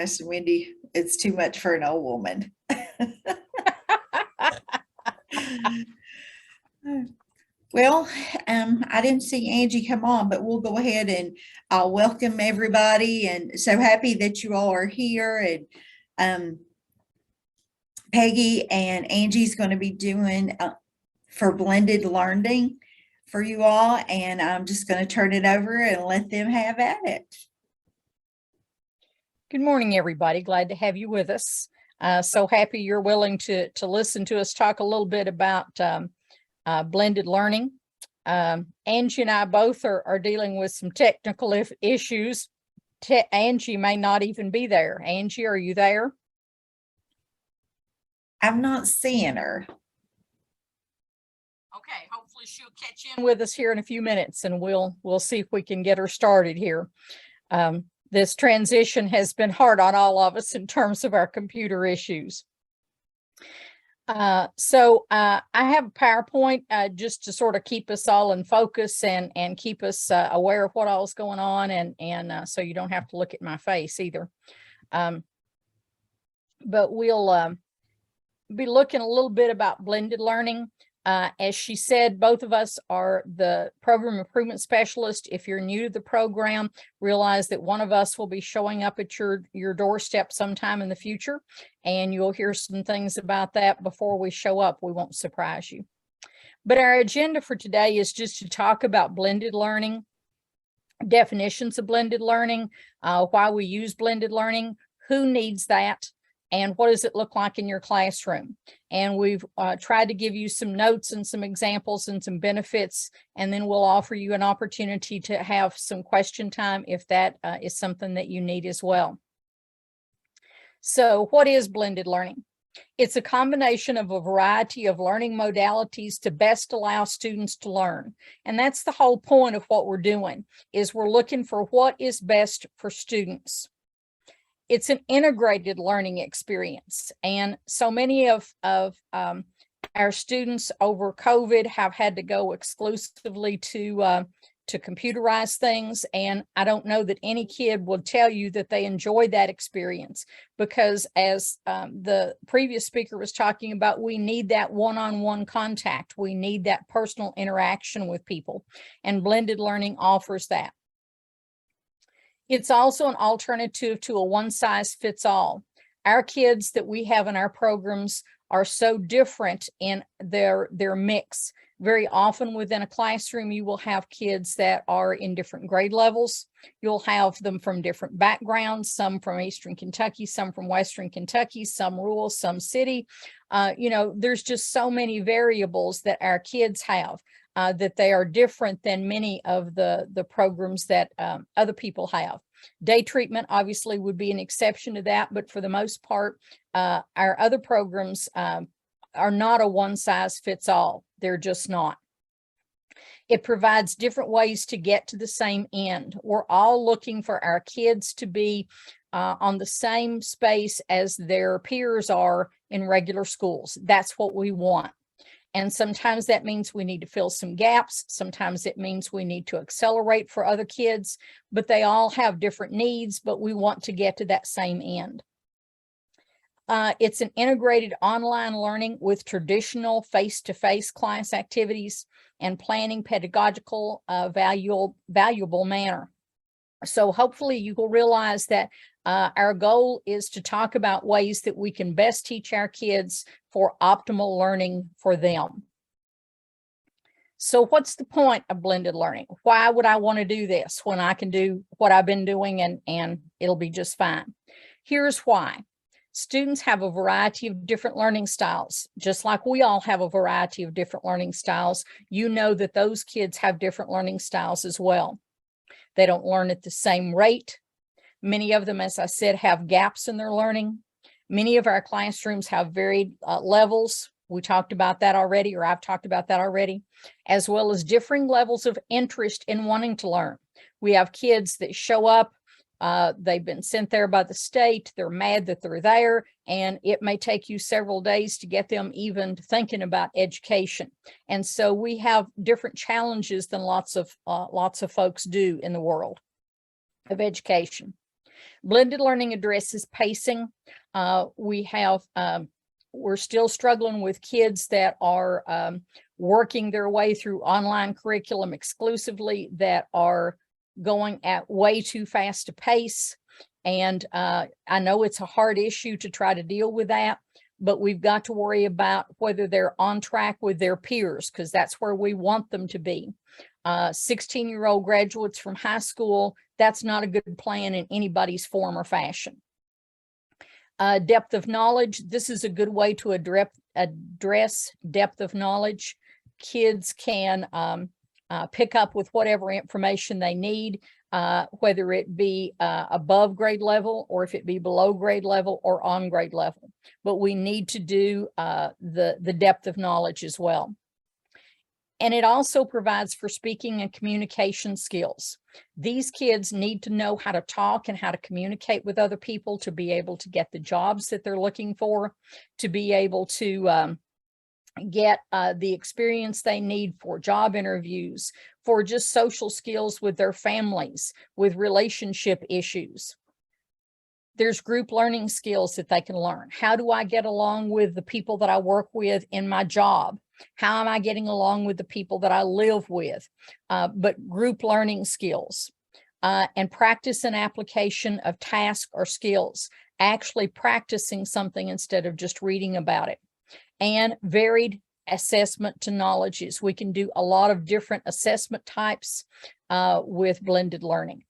Miss Wendy, it's too much for an old woman. Well, I didn't see Angie come on, but we'll go ahead and I'll welcome everybody. And so happy that you all are here. And Peggy and Angie's going to be doing for blended learning for you all. And I'm just going to turn it over and let them have at it. Good morning, everybody. Glad to have you with us. So happy you're willing to listen to us talk a little bit about blended learning. Angie and I both are dealing with some technical issues. Angie may not even be there. Angie, are you there? I'm not seeing her. Okay, hopefully she'll catch in with us here in a few minutes, and we'll see if we can get her started here. This transition has been hard on all of us in terms of our computer issues. So I have a PowerPoint just to sort of keep us all in focus and keep us aware of what all is going on, and so you don't have to look at my face either. But we'll be looking a little bit about blended learning. As she said, both of us are the program improvement specialist. If you're new to the program, realize that one of us will be showing up at your doorstep sometime in the future, and you'll hear some things about that before we show up. We won't surprise you. But our agenda for today is just to talk about blended learning, definitions of blended learning, why we use blended learning, who needs that, and what does it look like in your classroom. And we've tried to give you some notes and some examples and some benefits, and then we'll offer you an opportunity to have some question time if that is something that you need as well. So what is blended learning? It's a combination of a variety of learning modalities to best allow students to learn. And that's the whole point of what we're doing, is we're looking for what is best for students. It's an integrated learning experience. And so many of our students over COVID have had to go exclusively to computerized things. And I don't know that any kid would tell you that they enjoyed that experience, because as the previous speaker was talking about, we need that one-on-one contact. We need that personal interaction with people, and blended learning offers that. It's also an alternative to a one-size-fits-all. Our kids that we have in our programs are so different in their mix. Very often within a classroom, you will have kids that are in different grade levels. You'll have them from different backgrounds, some from Eastern Kentucky, some from Western Kentucky, some rural, some city. There's just so many variables that our kids have. That they are different than many of the programs that other people have. Day treatment obviously would be an exception to that, but for the most part, our other programs are not a one-size-fits-all. They're just not. It provides different ways to get to the same end. We're all looking for our kids to be on the same space as their peers are in regular schools. That's what we want. And sometimes that means we need to fill some gaps. Sometimes it means we need to accelerate for other kids, but they all have different needs, but we want to get to that same end. It's an integrated online learning with traditional face-to-face class activities and planning pedagogical valuable manner. So hopefully you will realize that our goal is to talk about ways that we can best teach our kids for optimal learning for them. So what's the point of blended learning? Why would I want to do this when I can do what I've been doing and it'll be just fine? Here's why. Students have a variety of different learning styles. Just like we all have a variety of different learning styles, you know that those kids have different learning styles as well. They don't learn at the same rate. Many of them, as I said, have gaps in their learning. Many of our classrooms have varied levels. We talked about that already, or I've talked about that already, as well as differing levels of interest in wanting to learn. We have kids that show up, they've been sent there by the state, they're mad that they're there, and it may take you several days to get them even thinking about education. And so we have different challenges than lots of folks do in the world of education. Blended learning addresses pacing. We're still struggling with kids that are working their way through online curriculum exclusively, that are going at way too fast a pace. And I know it's a hard issue to try to deal with that, but we've got to worry about whether they're on track with their peers, because that's where we want them to be. 16-year-old graduates from high school, that's not a good plan in anybody's form or fashion. Depth of knowledge, this is a good way to address depth of knowledge. Kids can pick up with whatever information they need, whether it be above grade level, or if it be below grade level or on grade level. But we need to do the depth of knowledge as well. And it also provides for speaking and communication skills. These kids need to know how to talk and how to communicate with other people to be able to get the jobs that they're looking for, to be able to get the experience they need for job interviews, for just social skills with their families, with relationship issues. There's group learning skills that they can learn. How do I get along with the people that I work with in my job? How am I getting along with the people that I live with? But group learning skills, and practice and application of tasks or skills, actually practicing something instead of just reading about it. And varied assessment to knowledges. We can do a lot of different assessment types with blended learning.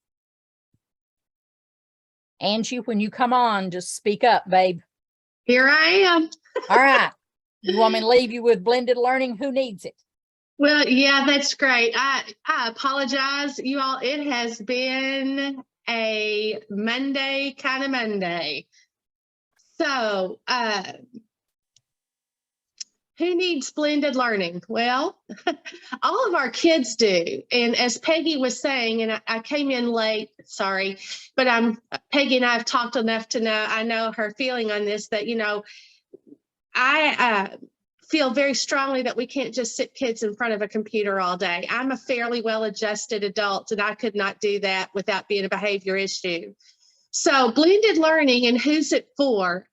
Angie, when you come on, just speak up, babe. Here I am. All right. You want me to leave you with blended learning? Who needs it? Well, yeah, that's great. I apologize, you all. It has been a Monday kind of Monday. So, who needs blended learning? Well, all of our kids do. And as Peggy was saying, and I came in late, sorry, but Peggy and I have talked enough to know, I know her feeling on this, that, I feel very strongly that we can't just sit kids in front of a computer all day. I'm a fairly well-adjusted adult, and I could not do that without being a behavior issue. So blended learning, and who's it for?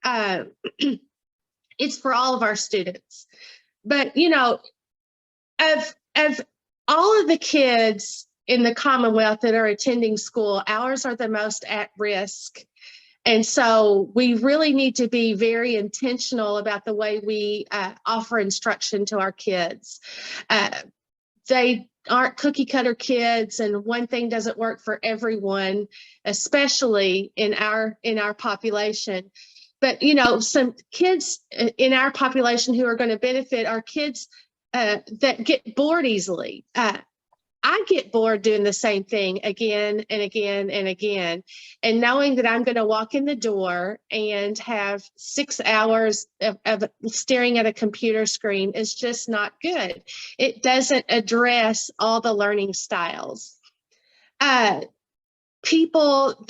It's for all of our students. But, of all of the kids in the Commonwealth that are attending school, ours are the most at risk. And so we really need to be very intentional about the way we offer instruction to our kids. They aren't cookie cutter kids, and one thing doesn't work for everyone, especially in our population. But, some kids in our population who are going to benefit are kids that get bored easily. I get bored doing the same thing again and again and again. And knowing that I'm going to walk in the door and have 6 hours of staring at a computer screen is just not good. It doesn't address all the learning styles. The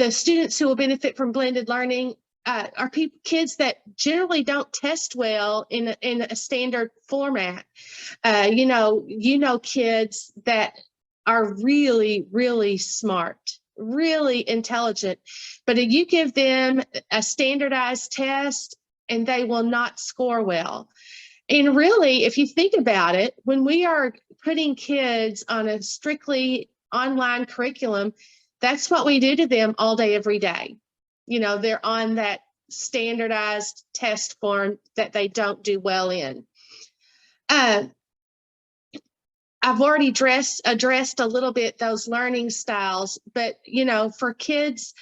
students who will benefit from blended learning are kids that generally don't test well in a standard format. Kids that are really, really smart, really intelligent, but you give them a standardized test and they will not score well. And really, if you think about it, when we are putting kids on a strictly online curriculum, that's what we do to them all day, every day. They're on that standardized test form that they don't do well in. I've already addressed a little bit those learning styles, but, for kids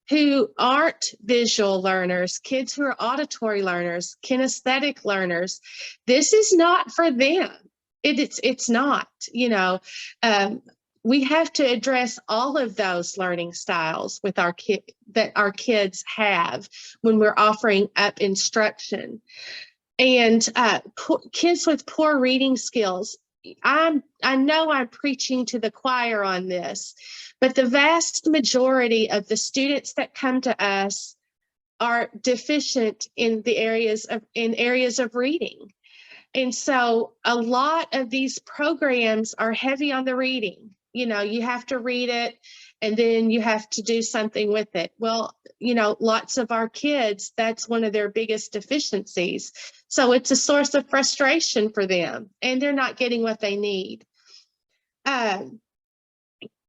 who aren't visual learners, kids who are auditory learners, kinesthetic learners, this is not for them. It's not, we have to address all of those learning styles with that our kids have when we're offering up instruction. And kids with poor reading skills, I know I'm preaching to the choir on this, but the vast majority of the students that come to us are deficient in areas of reading. And so a lot of these programs are heavy on the reading. You have to read it and then you have to do something with it. Well, lots of our kids, that's one of their biggest deficiencies. So it's a source of frustration for them, and they're not getting what they need.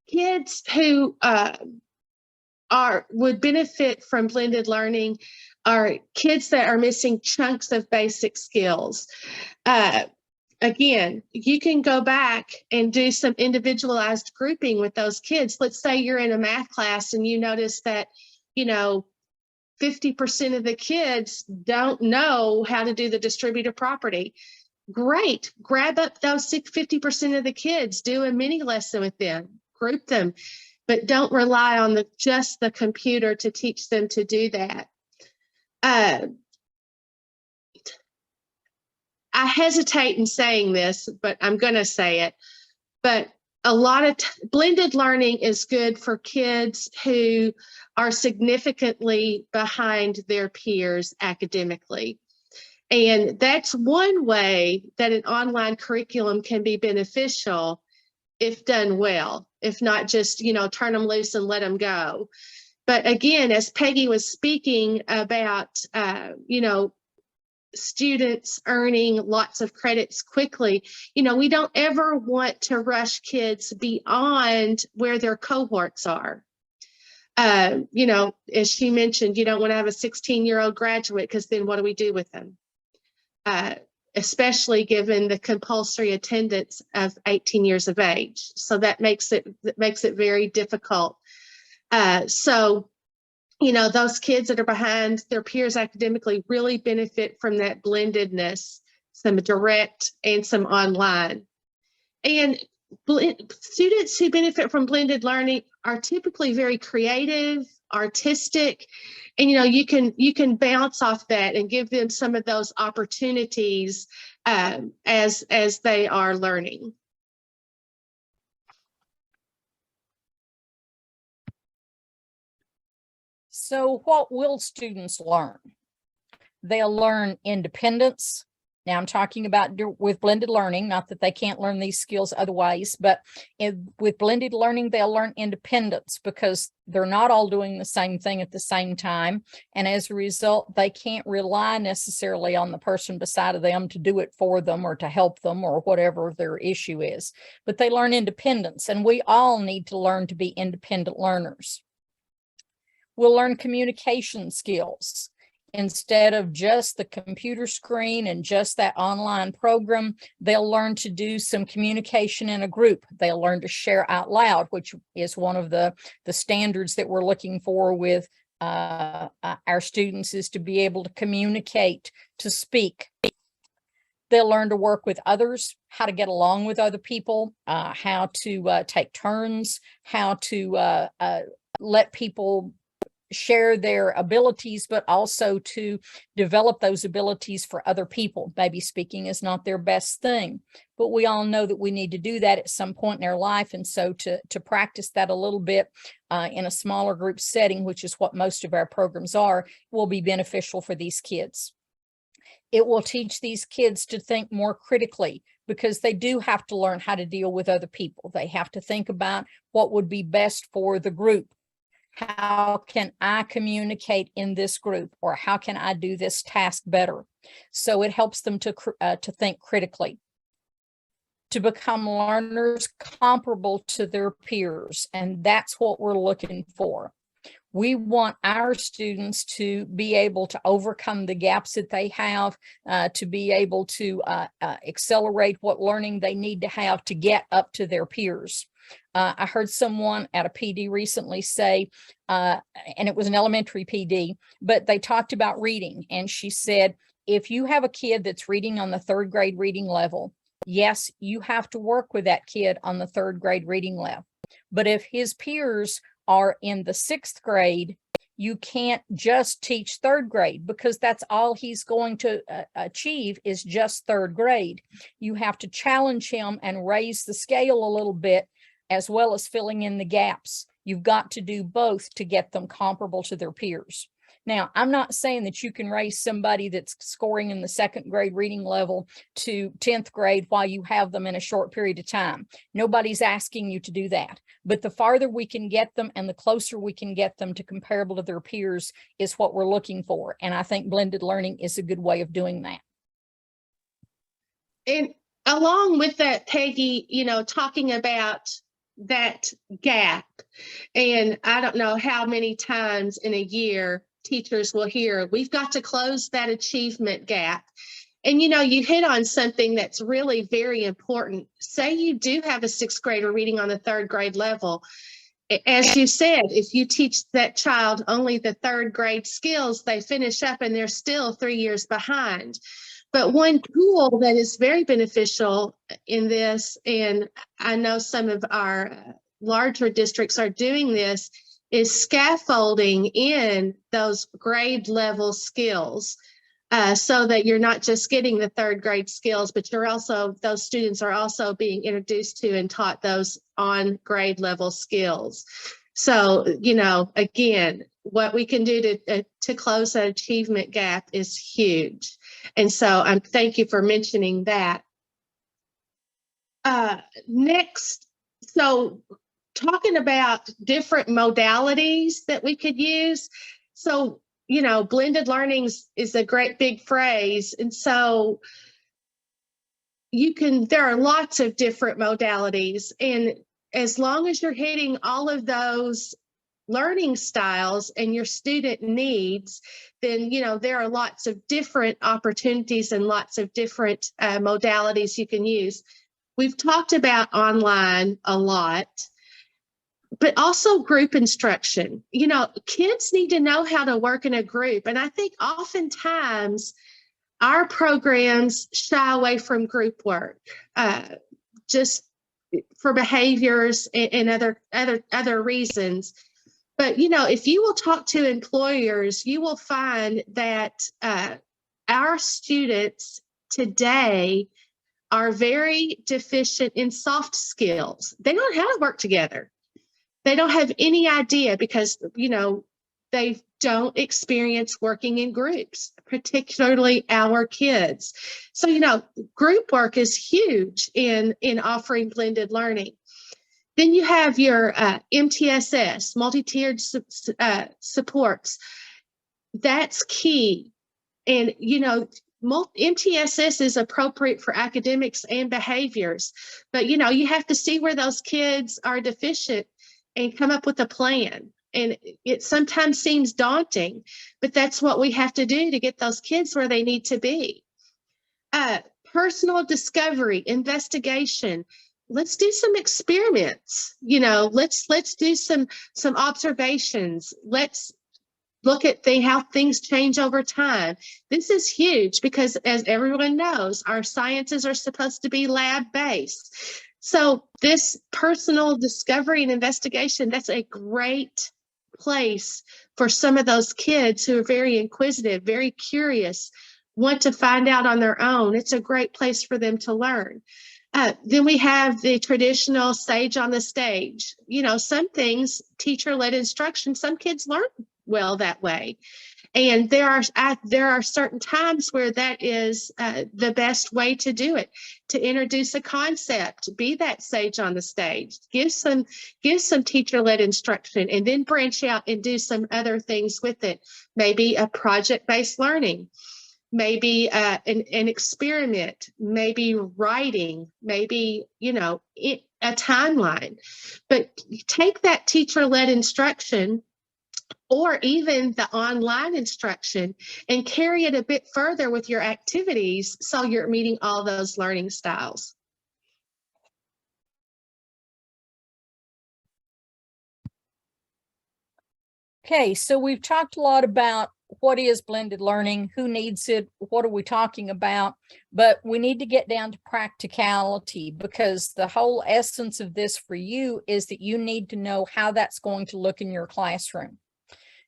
Kids who would benefit from blended learning are kids that are missing chunks of basic skills. Again, you can go back and do some individualized grouping with those kids. Let's say you're in a math class and you notice that, 50% of the kids don't know how to do the distributive property. Great. Grab up those 50% of the kids, do a mini lesson with them, group them, but don't rely on just the computer to teach them to do that. I hesitate in saying this, but I'm going to say it. But a lot of blended learning is good for kids who are significantly behind their peers academically. And that's one way that an online curriculum can be beneficial if done well, if not just, turn them loose and let them go. But again, as Peggy was speaking about, students earning lots of credits quickly, we don't ever want to rush kids beyond where their cohorts are. As she mentioned, you don't want to have a 16-year-old graduate, because then what do we do with them? Especially given the compulsory attendance of 18 years of age. So that makes it very difficult. Those kids that are behind their peers academically really benefit from that blendedness, some direct and some online. And students who benefit from blended learning are typically very creative, artistic, and you can bounce off that and give them some of those opportunities as they are learning. So what will students learn? They'll learn independence. Now I'm talking about with blended learning, not that they can't learn these skills otherwise, but with blended learning, they'll learn independence because they're not all doing the same thing at the same time. And as a result, they can't rely necessarily on the person beside of them to do it for them or to help them or whatever their issue is. But they learn independence, and we all need to learn to be independent learners. We'll learn communication skills. Instead of just the computer screen and just that online program, they'll learn to do some communication in a group. They'll learn to share out loud, which is one of the standards that we're looking for with our students, is to be able to communicate, to speak. They'll learn to work with others, how to get along with other people, how to take turns, how to let people share their abilities, but also to develop those abilities for other people. Maybe speaking is not their best thing, but we all know that we need to do that at some point in their life. And so to practice that a little bit in a smaller group setting, which is what most of our programs are, will be beneficial for these kids. It will teach these kids to think more critically, because they do have to learn how to deal with other people. They have to think about what would be best for the group. How can I communicate in this group, or how can I do this task better? So it helps them to think critically, to become learners comparable to their peers. And that's what we're looking for. We want our students to be able to overcome the gaps that they have, to be able to accelerate what learning they need to have to get up to their peers. I heard someone at a PD recently say, and it was an elementary PD, but they talked about reading. And she said, if you have a kid that's reading on the 3rd grade reading level, yes, you have to work with that kid on the 3rd grade reading level. But if his peers are in the 6th grade, you can't just teach 3rd grade, because that's all he's going to achieve is just 3rd grade. You have to challenge him and raise the scale a little bit, as well as filling in the gaps. You've got to do both to get them comparable to their peers. Now, I'm not saying that you can raise somebody that's scoring in the second grade reading level to 10th grade while you have them in a short period of time. Nobody's asking you to do that. But the farther we can get them and the closer we can get them to comparable to their peers is what we're looking for. And I think blended learning is a good way of doing that. And along with that, Peggy, talking about that gap, and I don't know how many times in a year teachers will hear, we've got to close that achievement gap. And you hit on something that's really very important. Say you do have a sixth grader reading on the third grade level. As you said, if you teach that child only the third grade skills, they finish up and they're still 3 years behind. But one tool that is very beneficial in this, and I know some of our larger districts are doing this, is scaffolding in those grade level skills, so that you're not just getting the third grade skills, but those students are also being introduced to and taught those on grade level skills. So, again, what we can do to close that achievement gap is huge. And so thank you for mentioning that. Next, so talking about different modalities that we could use. So, blended learning is a great big phrase. And so there are lots of different modalities. And as long as you're hitting all of those learning styles and your student needs, then, there are lots of different opportunities and lots of different modalities you can use. We've talked about online a lot, but also group instruction. Kids need to know how to work in a group. And I think oftentimes our programs shy away from group work, just for behaviors and other reasons. But, if you will talk to employers, you will find that our students today are very deficient in soft skills. They don't know how to work together. They don't have any idea because, they don't experience working in groups, particularly our kids. So, group work is huge in offering blended learning. Then you have your MTSS, multi-tiered supports. That's key. And, MTSS is appropriate for academics and behaviors. But, you have to see where those kids are deficient and come up with a plan. And it sometimes seems daunting, but that's what we have to do to get those kids where they need to be. Personal discovery, investigation. Let's do some experiments. Let's do some observations. Let's look at how things change over time. This is huge because, as everyone knows, our sciences are supposed to be lab-based. So this personal discovery and investigation, that's a great place for some of those kids who are very inquisitive, very curious, want to find out on their own. It's a great place for them to learn. Then we have the traditional sage on the stage. Some things, teacher-led instruction, some kids learn well that way. And there are certain times where that is the best way to do it, to introduce a concept, be that sage on the stage, give some teacher-led instruction, and then branch out and do some other things with it. Maybe a project-based learning, maybe an experiment, maybe writing, maybe, a timeline. But take that teacher-led instruction or even the online instruction and carry it a bit further with your activities so you're meeting all those learning styles. Okay, so we've talked a lot about what is blended learning, who needs it, what are we talking about, but we need to get down to practicality, because the whole essence of this for you is that you need to know how that's going to look in your classroom.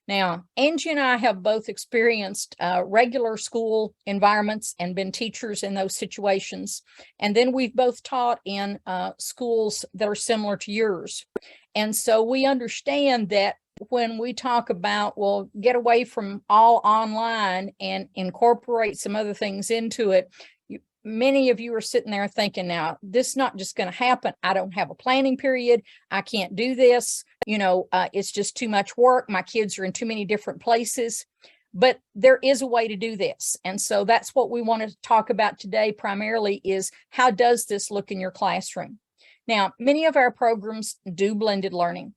Now, Angie and I have both experienced regular school environments and been teachers in those situations. And then we've both taught in schools that are similar to yours. And so we understand that when we talk about, well, get away from all online and incorporate some other things into it, many of you are sitting there thinking, now, this is not just going to happen. I don't have a planning period. I can't do this. It's just too much work. My kids are in too many different places. But there is a way to do this. And so that's what we want to talk about today primarily, is how does this look in your classroom? Now, many of our programs do blended learning.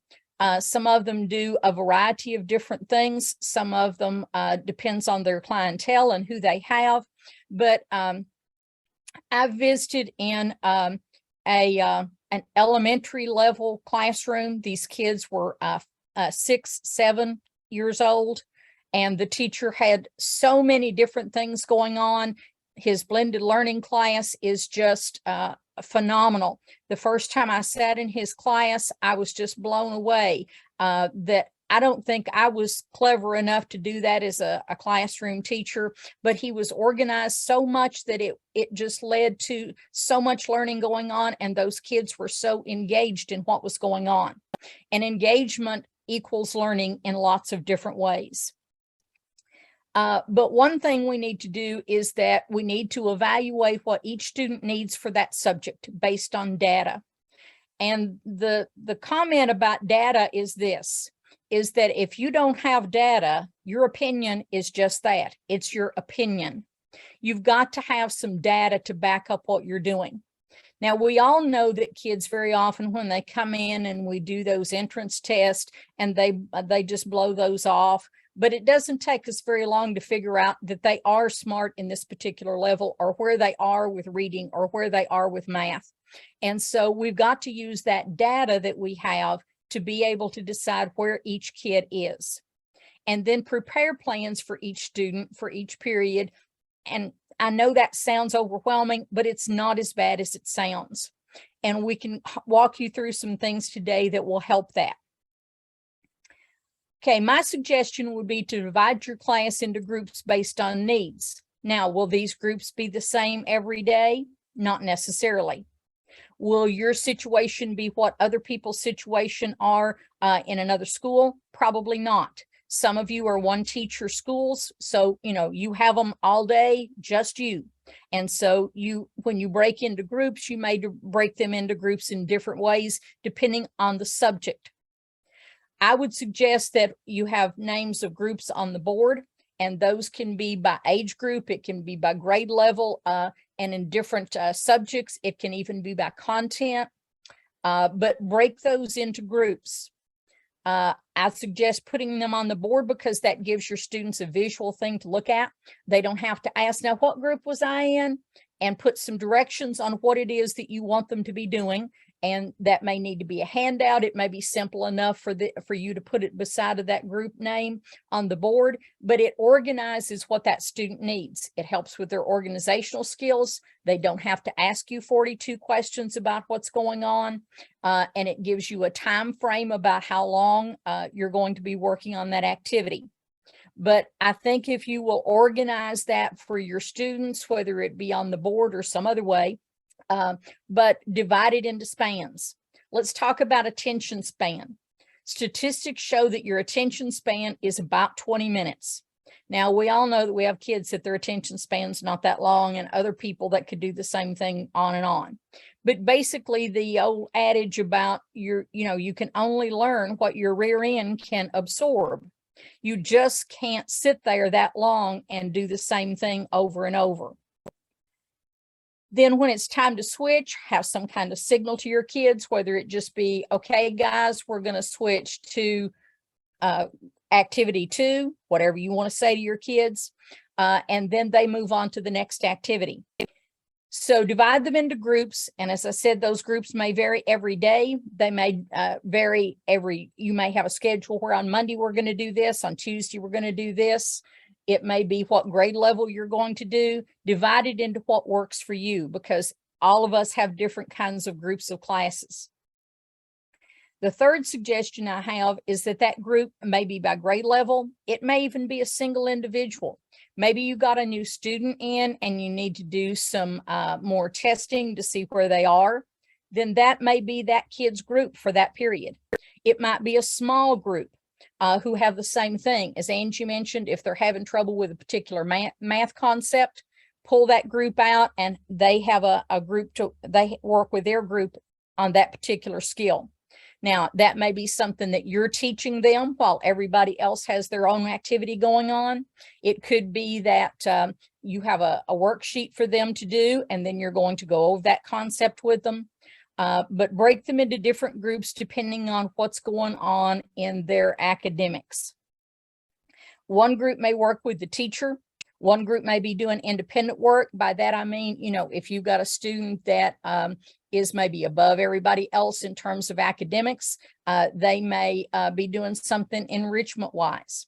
Some of them do a variety of different things. Some of them depends on their clientele and who they have. But I've visited in an elementary level classroom. These kids were 6, 7 years old, and the teacher had so many different things going on. His blended learning class is just phenomenal. The first time I sat in his class, I was just blown away that I don't think I was clever enough to do that as a classroom teacher, but he was organized so much that it just led to so much learning going on, and those kids were so engaged in what was going on. And engagement equals learning in lots of different ways. But one thing we need to do is that we need to evaluate what each student needs for that subject based on data. And the comment about data is this, is that if you don't have data, your opinion is just that. It's your opinion. You've got to have some data to back up what you're doing. Now, we all know that kids very often, when they come in and we do those entrance tests, and they just blow those off, but it doesn't take us very long to figure out that they are smart in this particular level, or where they are with reading, or where they are with math. And so we've got to use that data that we have to be able to decide where each kid is, and then prepare plans for each student for each period. And I know that sounds overwhelming, but it's not as bad as it sounds. And we can walk you through some things today that will help that. Okay, my suggestion would be to divide your class into groups based on needs. Now, will these groups be the same every day? Not necessarily. Will your situation be what other people's situation are in another school? Probably not. Some of you are one teacher schools, so you have them all day, just you. And so when you break into groups, you may break them into groups in different ways depending on the subject. I would suggest that you have names of groups on the board, and those can be by age group, it can be by grade level, and in different subjects, it can even be by content, but break those into groups. I suggest putting them on the board because that gives your students a visual thing to look at. They don't have to ask, now, what group was I in? And put some directions on what it is that you want them to be doing. And that may need to be a handout. It may be simple enough for you to put it beside of that group name on the board, but it organizes what that student needs. It helps with their organizational skills. They don't have to ask you 42 questions about what's going on. And it gives you a time frame about how long you're going to be working on that activity. But I think if you will organize that for your students, whether it be on the board or some other way, but divide it into spans. Let's talk about attention span. Statistics show that your attention span is about 20 minutes. Now, we all know that we have kids that their attention span's not that long, and other people that could do the same thing on and on. But basically, the old adage about you can only learn what your rear end can absorb. You just can't sit there that long and do the same thing over and over. Then when it's time to switch, have some kind of signal to your kids, whether it just be, okay, guys, we're going to switch to activity 2, whatever you want to say to your kids, and then they move on to the next activity. So divide them into groups. And as I said, those groups may vary every day. They may vary you may have a schedule where on Monday we're going to do this, on Tuesday we're going to do this. It may be what grade level you're going to do. Divide it into what works for you, because all of us have different kinds of groups of classes. The third suggestion I have is that group may be by grade level. It may even be a single individual. Maybe you got a new student in and you need to do some more testing to see where they are. Then that may be that kid's group for that period. It might be a small group. who have the same thing. As Angie mentioned, if they're having trouble with a particular math concept, pull that group out and they have a group they work with their group on that particular skill. Now, that may be something that you're teaching them while everybody else has their own activity going on. It could be that you have a worksheet for them to do, and then you're going to go over that concept with them. But break them into different groups depending on what's going on in their academics. One group may work with the teacher. One group may be doing independent work. By that, I mean, you know, if you've got a student that is maybe above everybody else in terms of academics, they may be doing something enrichment wise.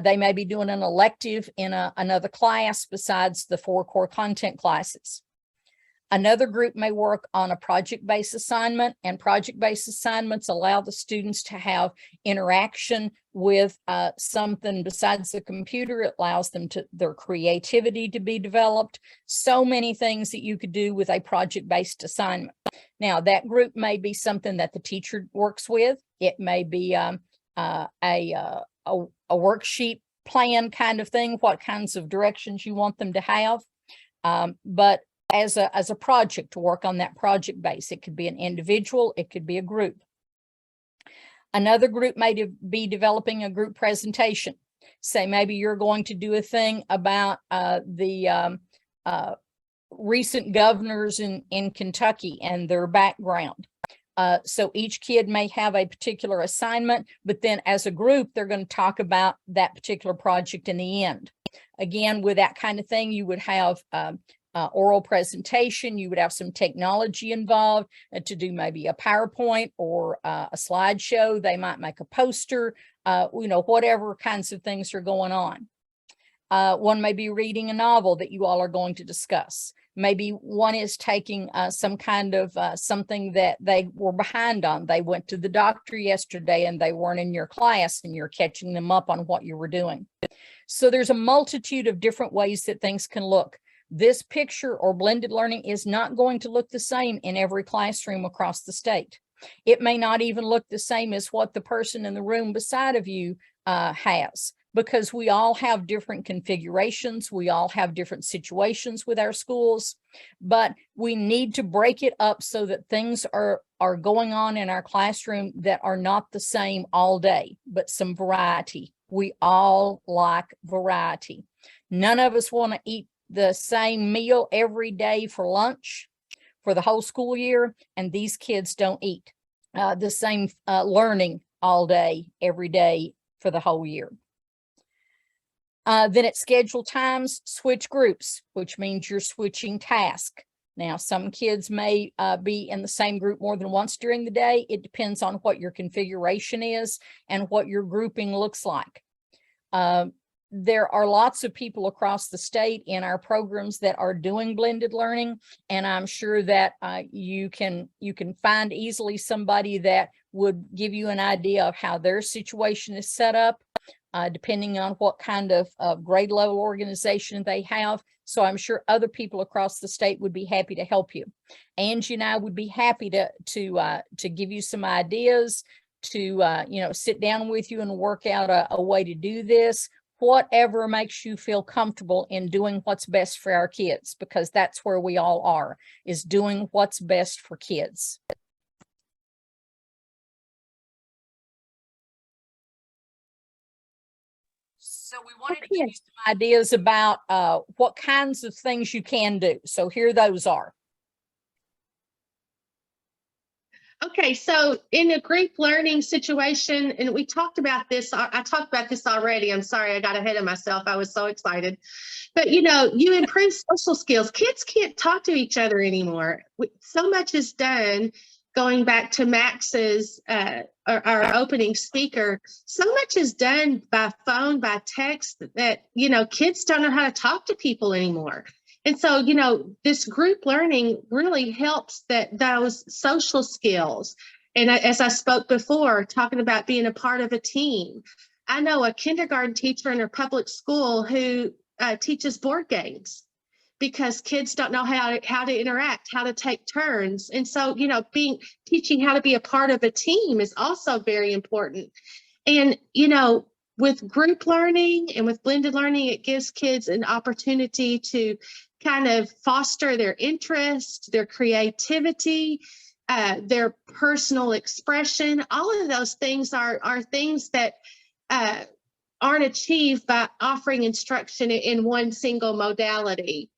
They may be doing an elective in another class besides the 4 core content classes. Another group may work on a project-based assignment, and project-based assignments allow the students to have interaction with something besides the computer. It allows them their creativity to be developed. So many things that you could do with a project-based assignment. Now, that group may be something that the teacher works with. It may be a worksheet plan kind of thing, what kinds of directions you want them to have. But as a project, to work on that project base. It could be an individual, it could be a group. Another group may be developing a group presentation. Say maybe you're going to do a thing about the recent governors in Kentucky and their background. So each kid may have a particular assignment, but then as a group, they're going to talk about that particular project in the end. Again, with that kind of thing, you would have oral presentation, you would have some technology involved to do maybe a PowerPoint or a slideshow. They might make a poster, you know, whatever kinds of things are going on. One may be reading a novel that you all are going to discuss. Maybe one is taking some kind of something that they were behind on. They went to the doctor yesterday and they weren't in your class, and you're catching them up on what you were doing. So there's a multitude of different ways that things can look. This picture or blended learning is not going to look the same in every classroom across the state. It may not even look the same as what the person in the room beside of you has, because we all have different configurations. We all have different situations with our schools, but we need to break it up so that things are going on in our classroom that are not the same all day, but some variety. We all like variety. None of us want to eat the same meal every day for lunch for the whole school year, and these kids don't eat the same learning all day every day for the whole year. Then at scheduled times, switch groups, which means you're switching tasks. Now, some kids may be in the same group more than once during the day. It depends on what your configuration is and what your grouping looks like. There are lots of people across the state in our programs that are doing blended learning, and I'm sure that you can find easily somebody that would give you an idea of how their situation is set up, depending on what kind of grade level organization they have. So I'm sure other people across the state would be happy to help you. Angie and I would be happy to give you some ideas, to you know, sit down with you and work out a way to do this. Whatever makes you feel comfortable in doing what's best for our kids, because that's where we all are, is doing what's best for kids. So we wanted to give you some ideas about what kinds of things you can do. So here those are. Okay, so in a group learning situation, and we talked about this, I talked about this already. I'm sorry, I got ahead of myself. I was so excited. But, you know, you improve social skills. Kids can't talk to each other anymore. So much is done, going back to Max's, our opening speaker, so much is done by phone, by text, that, you know, kids don't know how to talk to people anymore. And so, you know, this group learning really helps those social skills. And as I spoke before, talking about being a part of a team, I know a kindergarten teacher in her public school who teaches board games, because kids don't know how to interact, how to take turns. And so, you know, teaching how to be a part of a team is also very important. And, you know, with group learning and with blended learning, it gives kids an opportunity to kind of foster their interest, their creativity, their personal expression. All of those things are things that aren't achieved by offering instruction in one single modality.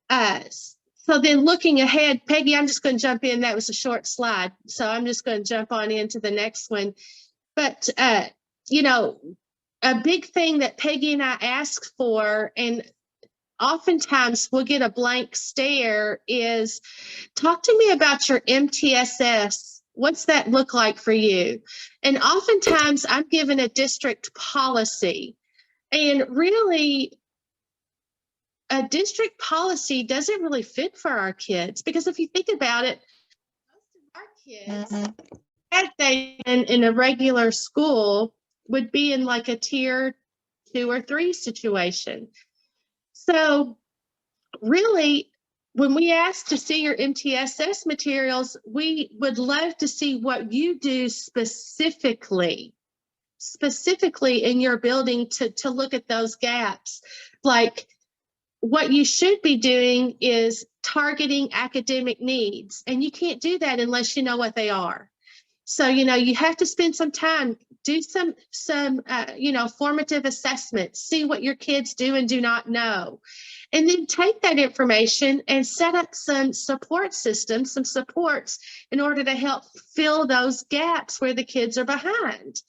So then looking ahead, Peggy, I'm just going to jump in. That was a short slide. So I'm just going to jump on into the next one. But, you know, a big thing that Peggy and I ask for, and oftentimes we'll get a blank stare, is talk to me about your MTSS. What's that look like for you? And oftentimes I'm given a district policy. And really, a district policy doesn't really fit for our kids, because if you think about it, most of our kids, had they been in a regular school, would be in like a tier 2 or 3 situation. So really, when we ask to see your MTSS materials, we would love to see what you do specifically in your building to look at those gaps. Like, what you should be doing is targeting academic needs, and you can't do that unless you know what they are. So, you know, you have to spend some time, do some you know, formative assessments, see what your kids do and do not know, and then take that information and set up some support systems, some supports in order to help fill those gaps where the kids are behind.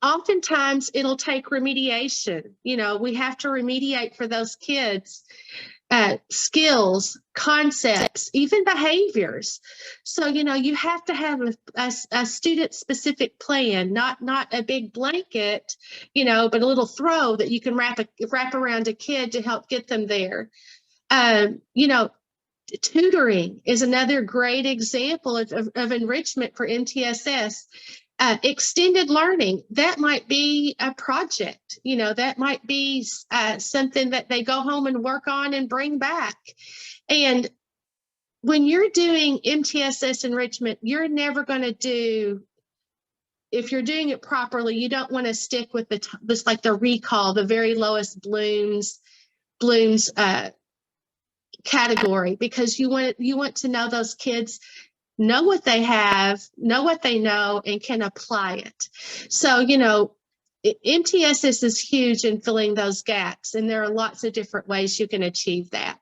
Oftentimes it'll take remediation. You know, we have to remediate for those kids, skills, concepts, even behaviors. So, you know, you have to have a student specific plan, not a big blanket, you know, but a little throw that you can wrap around a kid to help get them there. You know, tutoring is another great example of enrichment for MTSS. Extended learning, that might be a project, you know, that might be something that they go home and work on and bring back. And when you're doing MTSS enrichment, you're never going to do, if you're doing it properly, you don't want to stick with this like the recall, the very lowest Bloom's category, because you want to know those kids know what they have, know what they know, and can apply it. So, you know, MTSS is huge in filling those gaps, and there are lots of different ways you can achieve that.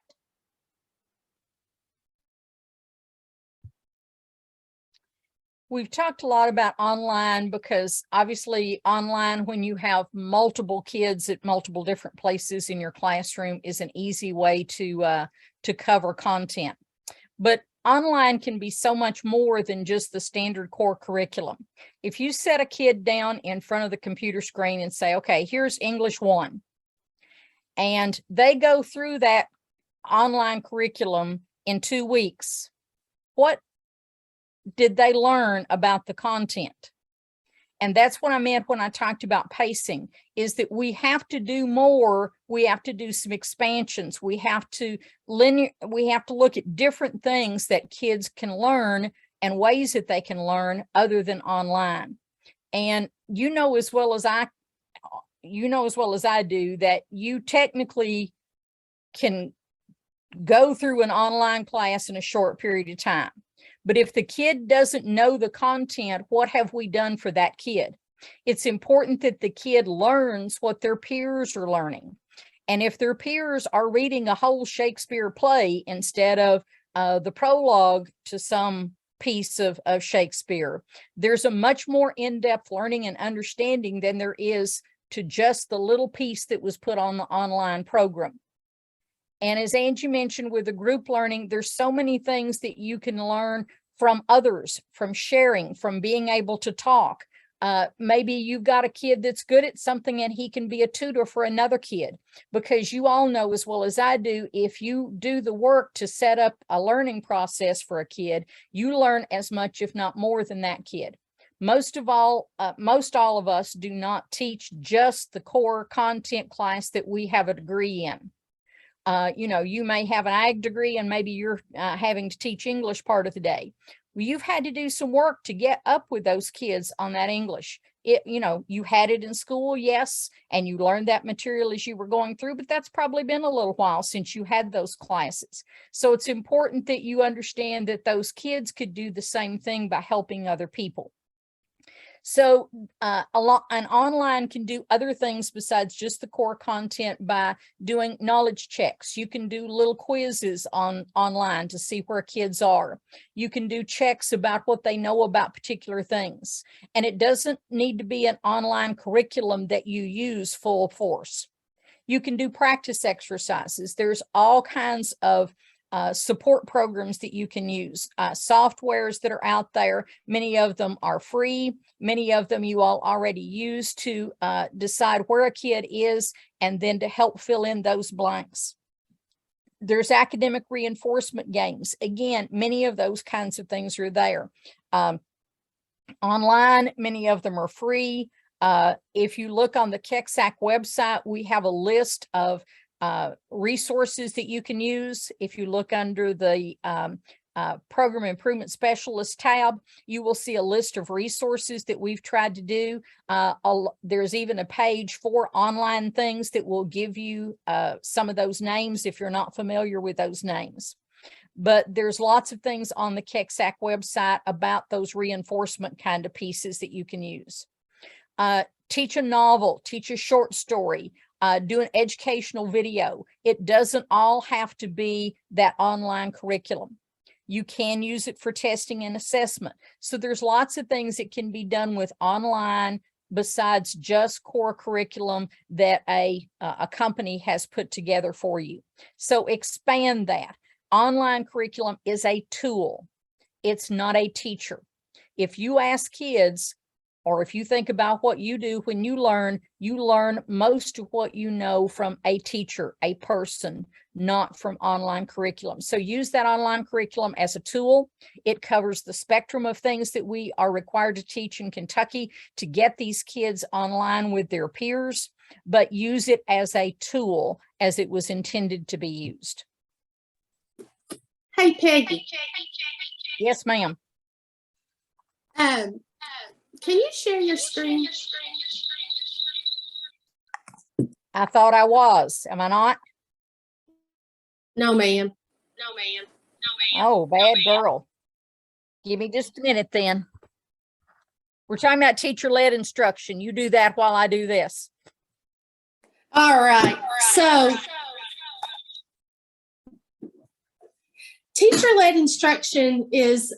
We've talked a lot about online, because obviously online, when you have multiple kids at multiple different places in your classroom, is an easy way to cover content. But online can be so much more than just the standard core curriculum. If you set a kid down in front of the computer screen and say, okay, here's English 1, and they go through that online curriculum in 2 weeks, what did they learn about the content? And that's what I meant when I talked about pacing, is that we have to do more. We have to do some expansions. We have to look at different things that kids can learn and ways that they can learn other than online. And you know as well as I do that you technically can go through an online class in a short period of time. But if the kid doesn't know the content, what have we done for that kid? It's important that the kid learns what their peers are learning. And if their peers are reading a whole Shakespeare play instead of the prologue to some piece of Shakespeare, there's a much more in-depth learning and understanding than there is to just the little piece that was put on the online program. And as Angie mentioned, with the group learning, there's so many things that you can learn from others, from sharing, from being able to talk. Maybe you've got a kid that's good at something and he can be a tutor for another kid, because you all know as well as I do, if you do the work to set up a learning process for a kid, you learn as much, if not more, than that kid. Most all of us do not teach just the core content class that we have a degree in. You know, you may have an ag degree and maybe you're having to teach English part of the day. Well, you've had to do some work to get up with those kids on that English. You had it in school, yes, and you learned that material as you were going through, but that's probably been a little while since you had those classes. So it's important that you understand that those kids could do the same thing by helping other people. So an online can do other things besides just the core content by doing knowledge checks. You can do little quizzes online to see where kids are. You can do checks about what they know about particular things. And it doesn't need to be an online curriculum that you use full force. You can do practice exercises. There's all kinds of support programs that you can use, softwares that are out there. Many of them are free. Many of them you all already use to decide where a kid is and then to help fill in those blanks. There's academic reinforcement games. Again, many of those kinds of things are there. Online, many of them are free. If you look on the KECSAC website, we have a list of resources that you can use. If you look under the Program Improvement Specialist tab, you will see a list of resources that we've tried to do. There's even a page for online things that will give you some of those names if you're not familiar with those names. But there's lots of things on the KECSAC website about those reinforcement kind of pieces that you can use. Teach a novel, teach a short story, do an educational video. It doesn't all have to be that online curriculum. You can use it for testing and assessment. So there's lots of things that can be done with online besides just core curriculum that a company has put together for you. So expand that. Online curriculum is a tool. It's not a teacher. If you ask kids, or if you think about what you do when you learn most of what you know from a teacher, a person, not from online curriculum. So use that online curriculum as a tool. It covers the spectrum of things that we are required to teach in Kentucky to get these kids online with their peers, but use it as a tool as it was intended to be used. Hey, Peggy. Yes, ma'am. Can you share your screen? I thought I was. Am I not? No, ma'am. Oh, bad girl. Give me just a minute then. We're talking about teacher-led instruction. You do that while I do this. All right. So teacher-led instruction is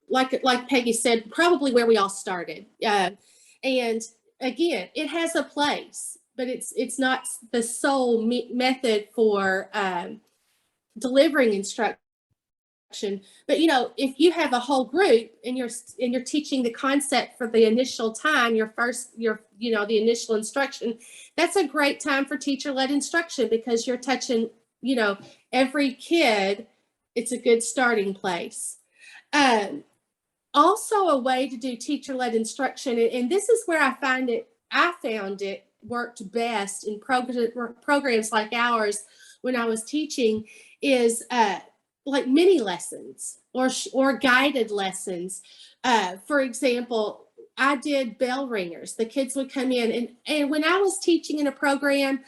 like Peggy said, probably where we all started. And again, it has a place, but it's not the sole method for delivering instruction. But if you have a whole group and you're teaching the concept for the initial time, the initial instruction, that's a great time for teacher-led instruction because you're touching, every kid. It's a good starting place. Also a way to do teacher-led instruction, and this is where I found it worked best in programs like ours when I was teaching, is like mini lessons or guided lessons. For example, I did bell ringers. The kids would come in, and when I was teaching in a program,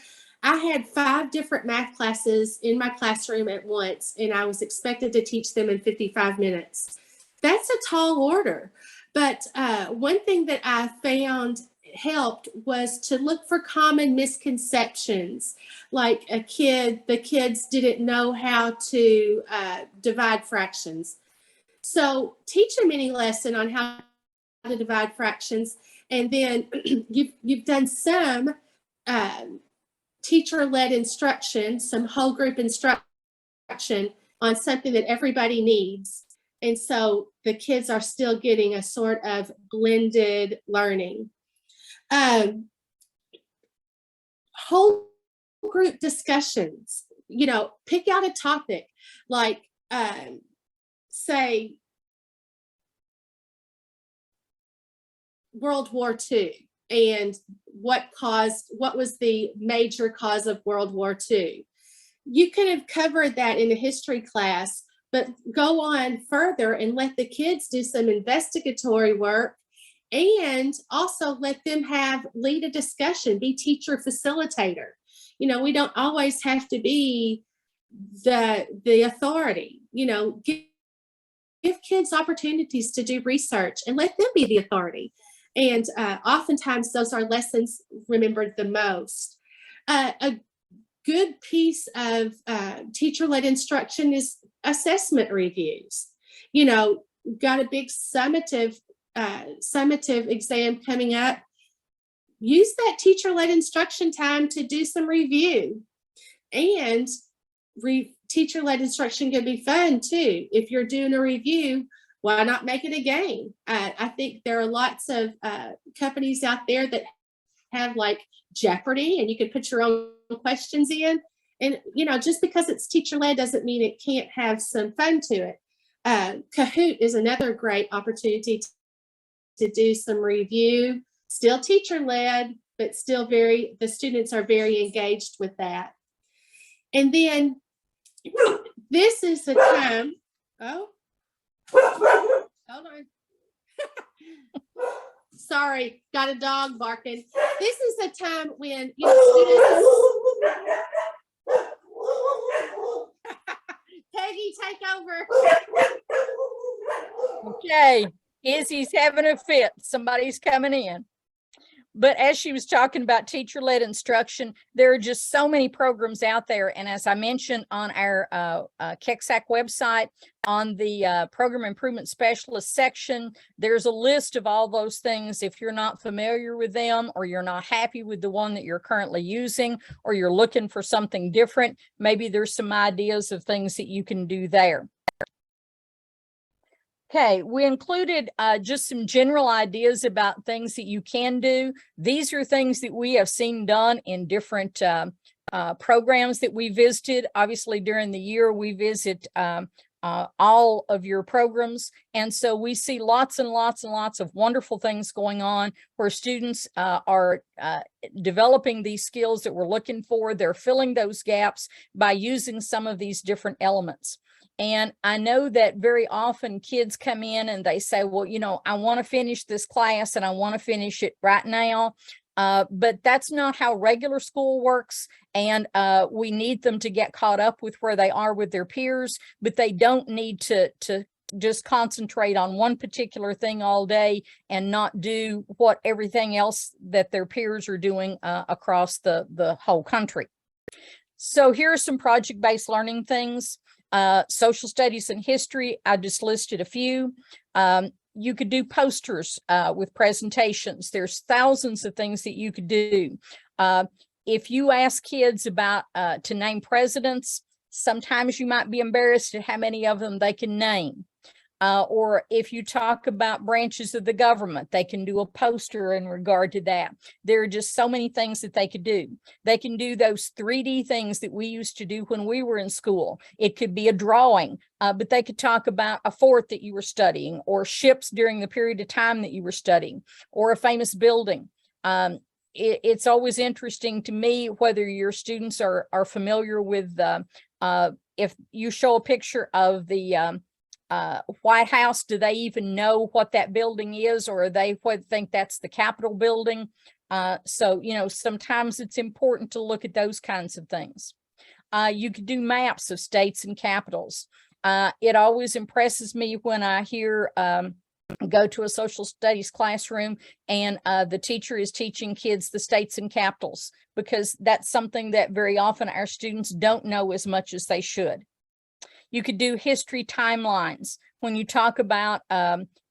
I had 5 different math classes in my classroom at once, and I was expected to teach them in 55 minutes. That's a tall order. But one thing that I found helped was to look for common misconceptions. Like the kids didn't know how to divide fractions. So teach a mini lesson on how to divide fractions. And then you've done some teacher-led instruction, some whole group instruction on something that everybody needs. And so the kids are still getting a sort of blended learning. Whole group discussions, pick out a topic like, say, World War II and what was the major cause of World War II. You could have covered that in a history class, but go on further and let the kids do some investigatory work, and also let them lead a discussion, be teacher facilitator. You know, we don't always have to be the authority. You know, give kids opportunities to do research and let them be the authority. And oftentimes those are lessons remembered the most. A good piece of teacher-led instruction is assessment reviews. You know, got a big summative exam coming up. Use that teacher-led instruction time to do some review. And teacher-led instruction can be fun too. If you're doing a review, why not make it a game? I think there are lots of companies out there that have like Jeopardy, and you can put your own questions in. And, you know, just because it's teacher-led doesn't mean it can't have some fun to it. Kahoot is another great opportunity to do some review, still teacher-led, but still the students are very engaged with that. And then this is the time, hold on. Sorry, got a dog barking. This is the time when, you know, students, Peggy, take over. Okay, Izzy's having a fit. Somebody's coming in. But as she was talking about teacher-led instruction, there are just so many programs out there. And as I mentioned on our KECSAC website, on the Program Improvement Specialist section, there's a list of all those things. If you're not familiar with them, or you're not happy with the one that you're currently using, or you're looking for something different, maybe there's some ideas of things that you can do there. Okay, we included just some general ideas about things that you can do. These are things that we have seen done in different programs that we visited. Obviously, during the year, we visit all of your programs. And so we see lots and lots and lots of wonderful things going on where students are developing these skills that we're looking for. They're filling those gaps by using some of these different elements. And I know that very often kids come in and they say, well, you know, I want to finish this class and I want to finish it right now. But that's not how regular school works. And we need them to get caught up with where they are with their peers, but they don't need to just concentrate on one particular thing all day and not do what everything else that their peers are doing across the whole country. So here are some project-based learning things. Social studies and history, I just listed a few. You could do posters with presentations. There's thousands of things that you could do. If you ask kids about to name presidents, sometimes you might be embarrassed at how many of them they can name. Or if you talk about branches of the government, they can do a poster in regard to that. There are just so many things that they could do. They can do those 3D things that we used to do when we were in school. It could be a drawing, but they could talk about a fort that you were studying, or ships during the period of time that you were studying, or a famous building. It's always interesting to me whether your students are familiar with, if you show a picture of the White House, do they even know what that building is, or they think that's the Capitol building? So, you know, sometimes it's important to look at those kinds of things. You could do maps of states and capitals. It always impresses me when I hear go to a social studies classroom and the teacher is teaching kids the states and capitals, because that's something that very often our students don't know as much as they should. You could do history timelines. When you talk about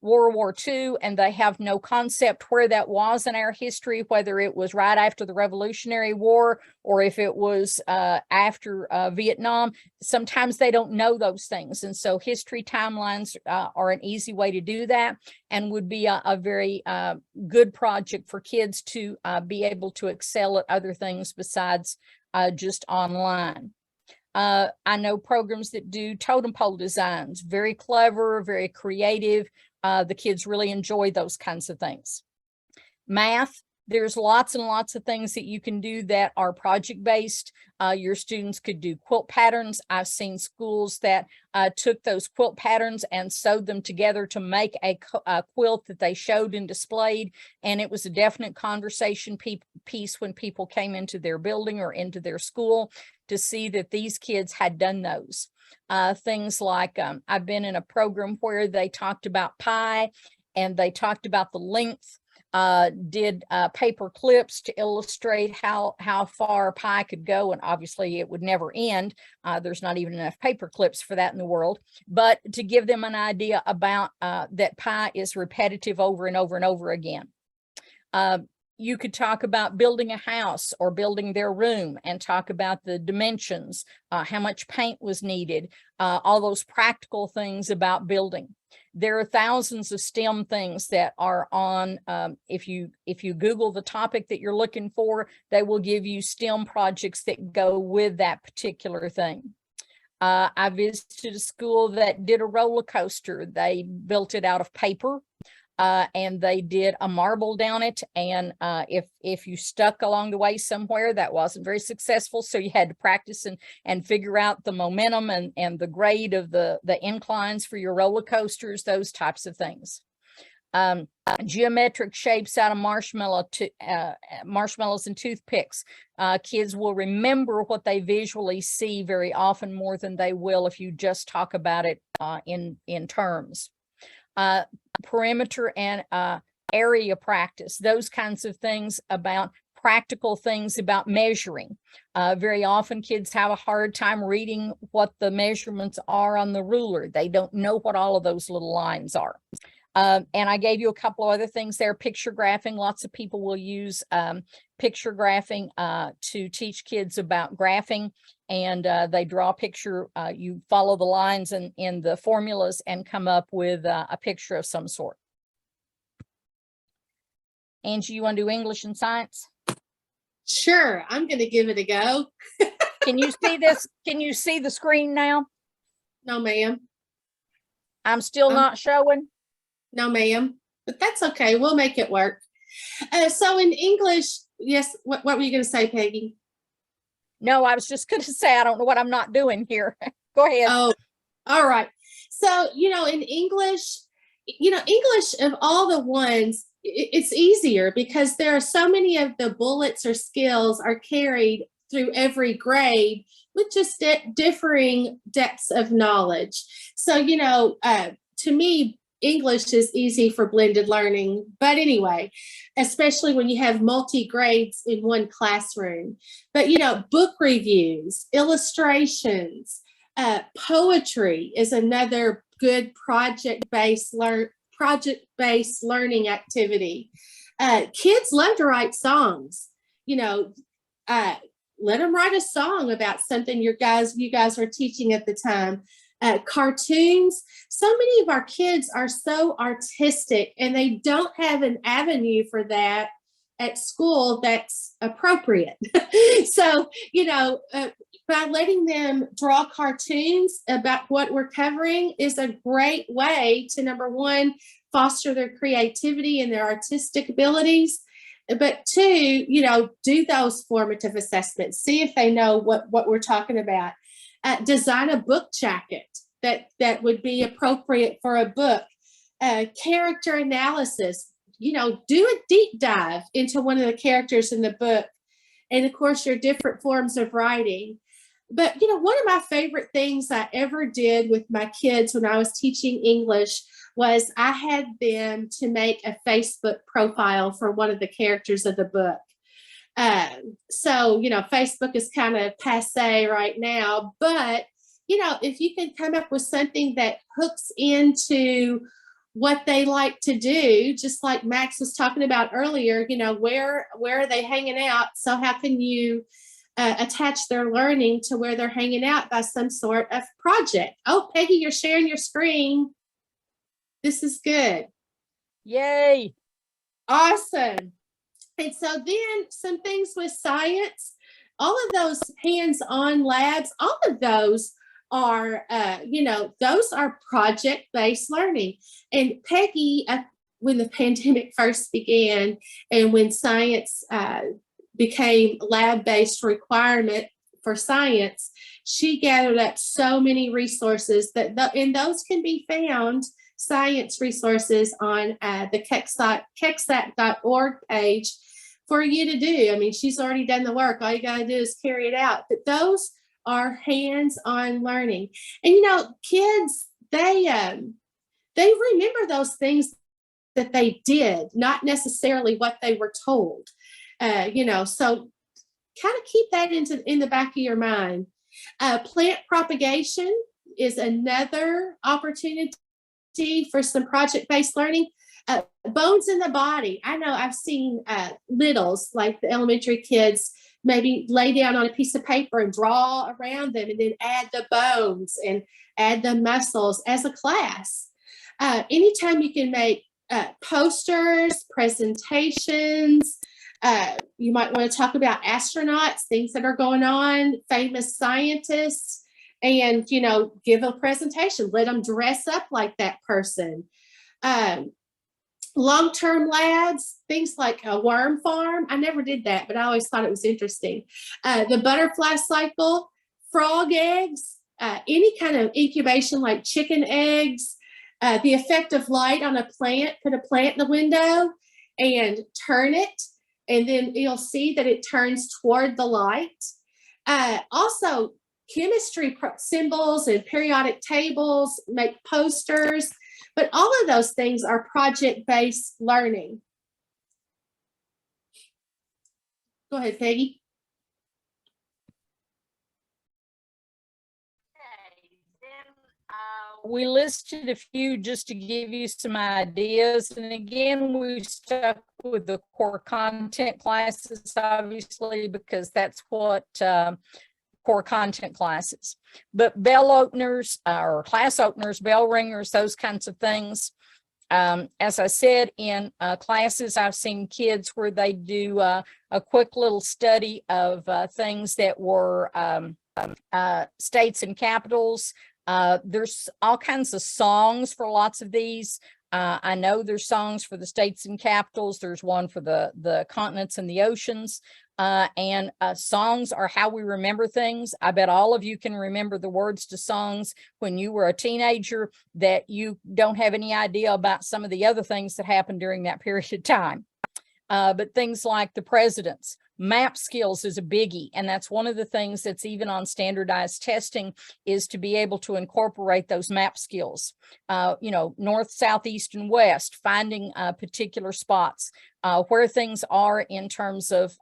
World War II and they have no concept where that was in our history, whether it was right after the Revolutionary War or if it was after Vietnam, sometimes they don't know those things. And so history timelines are an easy way to do that, and would be a very good project for kids to be able to excel at other things besides just online. I know programs that do totem pole designs, very clever, very creative. The kids really enjoy those kinds of things. Math, There's lots and lots of things that you can do that are project-based. Your students could do quilt patterns. I've seen schools that took those quilt patterns and sewed them together to make a quilt that they showed and displayed. And it was a definite conversation piece when people came into their building or into their school to see that these kids had done those. Things like I've been in a program where they talked about pie and they talked about the length. Did paper clips to illustrate how far pie could go, and obviously it would never end. There's not even enough paper clips for that in the world, but to give them an idea about that pie is repetitive over and over and over again. You could talk about building a house or building their room and talk about the dimensions, how much paint was needed, all those practical things about building. There are thousands of STEM things that are on, if you Google the topic that you're looking for, they will give you STEM projects that go with that particular thing. I visited a school that did a roller coaster. They built it out of paper. And they did a marble down it. And if you stuck along the way somewhere, that wasn't very successful. So you had to practice and figure out the momentum and the grade of the inclines for your roller coasters, those types of things. Geometric shapes out of marshmallows and toothpicks. Kids will remember what they visually see very often more than they will if you just talk about it in terms. Perimeter and area practice, those kinds of things about practical things about measuring. Very often kids have a hard time reading what the measurements are on the ruler. They don't know what all of those little lines are. And I gave you a couple of other things there. Picture graphing. Lots of people will use picture graphing to teach kids about graphing. And they draw a picture. You follow the lines in the formulas and come up with a picture of some sort. Angie, you want to do English and science? Sure, I'm going to give it a go. Can you see this? Can you see the screen now? No, ma'am. I'm still not showing. No, ma'am, but that's okay. We'll make it work. So in English, yes, what were you going to say, Peggy? No, I was just going to say, I don't know what I'm not doing here. Go ahead. Oh, all right. So, in English, English of all the ones, it's easier because there are so many of the bullets or skills are carried through every grade with just differing depths of knowledge. So, to me, English is easy for blended learning, but anyway, especially when you have multi-grades in one classroom. But, book reviews, illustrations, poetry is another good project-based learning activity. Kids love to write songs. Let them write a song about something you guys are teaching at the time. Cartoons. So many of our kids are so artistic and they don't have an avenue for that at school that's appropriate. So, by letting them draw cartoons about what we're covering is a great way to, number one, foster their creativity and their artistic abilities. But two, do those formative assessments, see if they know what we're talking about. Design a book jacket that would be appropriate for a book. Character analysis, do a deep dive into one of the characters in the book. And of course, your different forms of writing. But, one of my favorite things I ever did with my kids when I was teaching English was I had them to make a Facebook profile for one of the characters of the book. So, Facebook is kind of passe right now, but, if you can come up with something that hooks into what they like to do, just like Max was talking about earlier, where are they hanging out? So how can you attach their learning to where they're hanging out by some sort of project? Oh, Peggy, you're sharing your screen. This is good. Yay. Awesome. And so then some things with science, all of those hands-on labs, all of those are, those are project-based learning. And Peggy, when the pandemic first began and when science became lab-based requirement for science, she gathered up so many resources and those can be found, science resources, on the KECSAC.org page for you to do. I mean, she's already done the work. All you got to do is carry it out. But those are hands-on learning. And, you know, kids, they remember those things that they did, not necessarily what they were told. You know, so kind of keep that in the back of your mind. Plant propagation is another opportunity for some project-based learning. Bones in the body. I know I've seen littles, like the elementary kids, maybe lay down on a piece of paper and draw around them and then add the bones and add the muscles as a class. Anytime you can make posters, presentations, you might want to talk about astronauts, things that are going on, famous scientists, and, you know, give a presentation, let them dress up like that person. Long-term labs, things like a worm farm. I never did that, but I always thought it was interesting. The butterfly cycle, frog eggs, any kind of incubation like chicken eggs, the effect of light on a plant. Put a plant in the window and turn it, and then you'll see that it turns toward the light. Also, chemistry symbols and periodic tables, make posters. But all of those things are project-based learning. Go ahead, Peggy. We listed a few just to give you some ideas. And again, we stuck with the core content classes, obviously, because that's what core content classes. But bell openers or class openers, bell ringers, those kinds of things. As I said, in classes, I've seen kids where they do a quick little study of things that were states and capitals. There's all kinds of songs for lots of these. I know there's songs for the states and capitals. There's one for the continents and the oceans. And songs are how we remember things. I bet all of you can remember the words to songs when you were a teenager that you don't have any idea about some of the other things that happened during that period of time. But things like the presidents, map skills is a biggie. And that's one of the things that's even on standardized testing, is to be able to incorporate those map skills. You know, north, south, east, and west, finding particular spots, where things are in terms of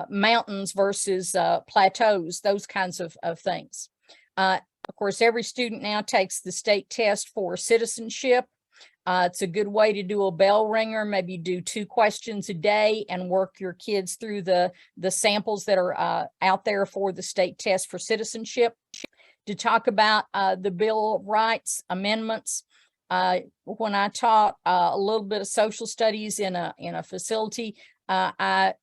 mountains versus plateaus, those kinds of things. Of course, every student now takes the state test for citizenship. It's a good way to do a bell ringer, maybe do 2 questions a day and work your kids through the samples that are out there for the state test for citizenship. To talk about the Bill of Rights amendments. When I taught a little bit of social studies in a facility, I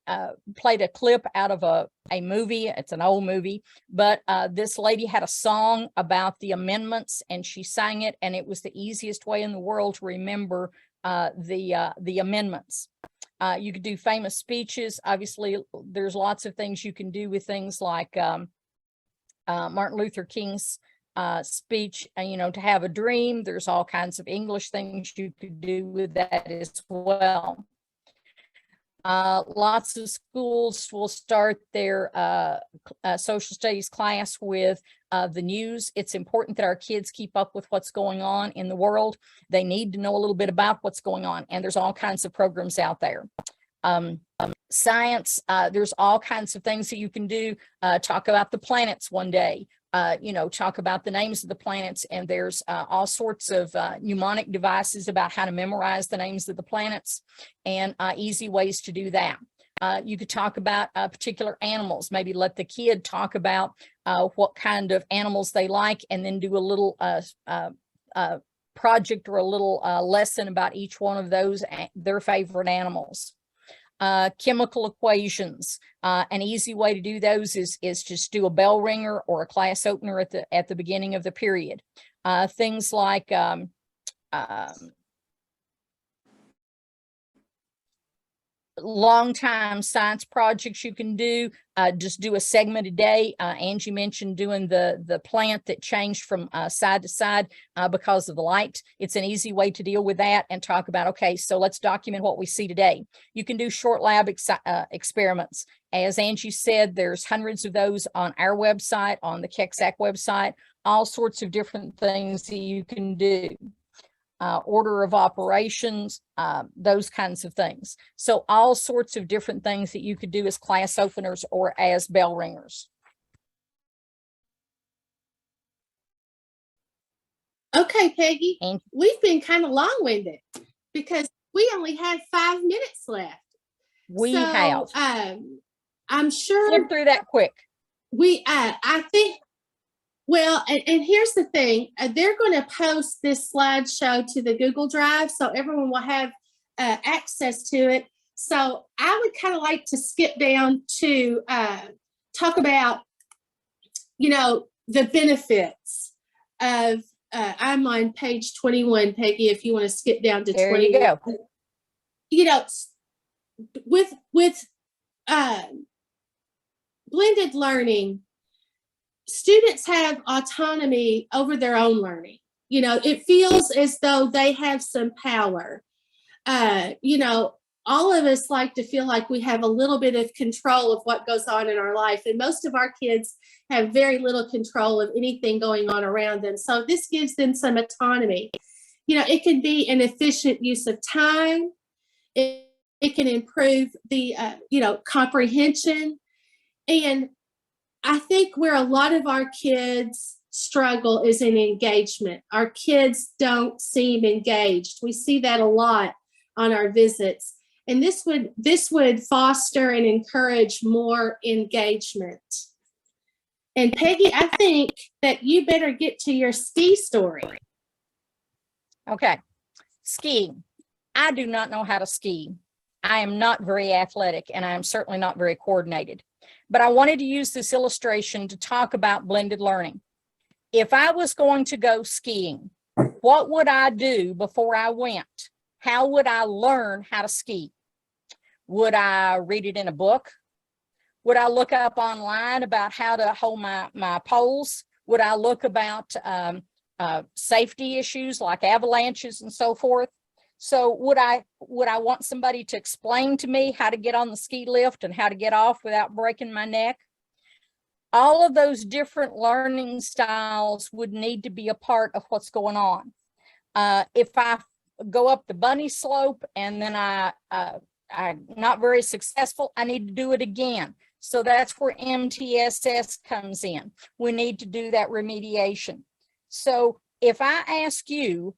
played a clip out of a movie. It's an old movie, but this lady had a song about the amendments and she sang it, and it was the easiest way in the world to remember the amendments. You could do famous speeches. Obviously, there's lots of things you can do with things like Martin Luther King's speech, you know, to have a dream. There's all kinds of English things you could do with that as well. Lots of schools will start their social studies class with the news. It's important that our kids keep up with what's going on in the world. They need to know a little bit about what's going on, and there's all kinds of programs out there. Science, there's all kinds of things that you can do. Talk about the planets one day. You know, talk about the names of the planets, and there's all sorts of mnemonic devices about how to memorize the names of the planets, and easy ways to do that. You could talk about particular animals, maybe let the kid talk about what kind of animals they like, and then do a little project or a little lesson about each one of those, their favorite animals. Chemical equations. An easy way to do those is just do a bell ringer or a class opener at the beginning of the period. Things like long time science projects you can do. Just do a segment a day. Angie mentioned doing the plant that changed from side to side because of the light. It's an easy way to deal with that and talk about, okay, so let's document what we see today. You can do short lab experiments. As Angie said, there's hundreds of those on our website, on the KECSAC website, all sorts of different things that you can do. Order of operations, those kinds of things. So all sorts of different things that you could do as class openers or as bell ringers. Okay, Peggy, And we've been kind of long-winded because we only had 5 minutes left. we have. I'm sure Flip through that quick. I think, well, and here's the thing, they're going to post this slideshow to the Google Drive so everyone will have access to it. So I would kind of like to skip down to talk about, you know, the benefits of, I'm on page 21, Peggy, if you want to skip down to There 21. you go. You know, with blended learning, students have autonomy over their own learning. You know, it feels as though they have some power. You know, all of us like to feel like we have a little bit of control of what goes on in our life. And most of our kids have very little control of anything going on around them. So this gives them some autonomy. You know, it can be an efficient use of time. It can improve the, you know, comprehension. And I think where a lot of our kids struggle is in engagement. Our kids don't seem engaged. We see that a lot on our visits. And this would foster and encourage more engagement. And Peggy, I think that you better get to your ski story. Okay. Skiing. I do not know how to ski. I am not very athletic, and I am certainly not very coordinated. But I wanted to use this illustration to talk about blended learning. If I was going to go skiing, what would I do before I went? How would I learn how to ski? Would I read it in a book? Would I look up online about how to hold my poles? Would I look about safety issues like avalanches and so forth? So would I want somebody to explain to me how to get on the ski lift and how to get off without breaking my neck? All of those different learning styles would need to be a part of what's going on. If I go up the bunny slope and then I'm not very successful, I need to do it again. So that's where MTSS comes in. We need to do that remediation. So if I ask you,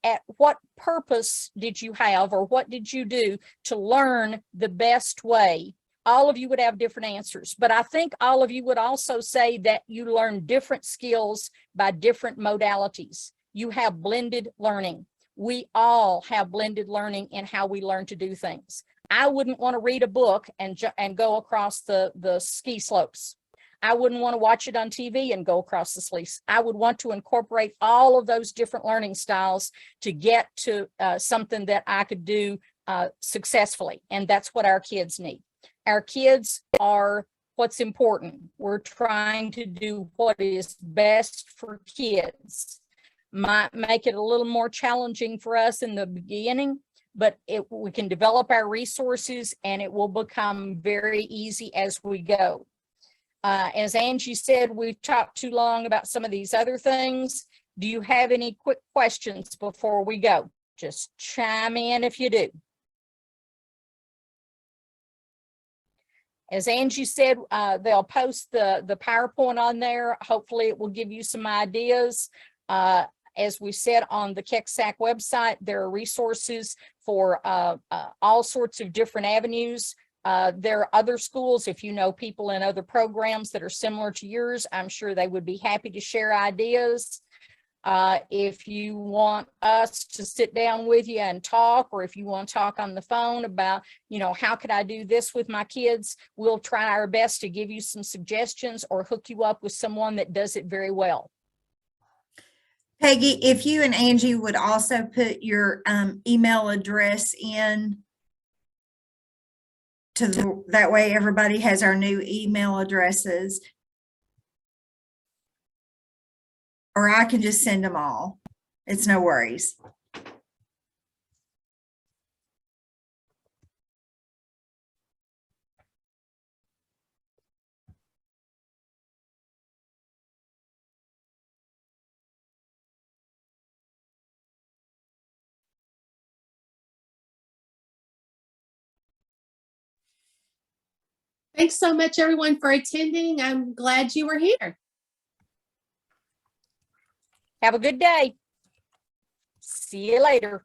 at what purpose did you have, or what did you do to learn the best way? All of you would have different answers, but I think all of you would also say that you learn different skills by different modalities. You have blended learning. We all have blended learning in how we learn to do things. I wouldn't want to read a book and go across the ski slopes. I wouldn't want to watch it on TV and go across the sleeves. I would want to incorporate all of those different learning styles to get to something that I could do successfully. And that's what our kids need. Our kids are what's important. We're trying to do what is best for kids. Might make it a little more challenging for us in the beginning, but we can develop our resources and it will become very easy as we go. As Angie said, we've talked too long about some of these other things. Do you have any quick questions before we go? Just chime in if you do. As Angie said, they'll post the PowerPoint on there. Hopefully it will give you some ideas. As we said on the KECSAC website, there are resources for all sorts of different avenues. There are other schools, if you know people in other programs that are similar to yours, I'm sure they would be happy to share ideas. If you want us to sit down with you and talk, or if you want to talk on the phone about, you know, how could I do this with my kids, we'll try our best to give you some suggestions or hook you up with someone that does it very well. Peggy, if you and Angie would also put your email address in that way everybody has our new email addresses. Or I can just send them all. It's no worries. Thanks so much, everyone, for attending. I'm glad you were here. Have a good day. See you later.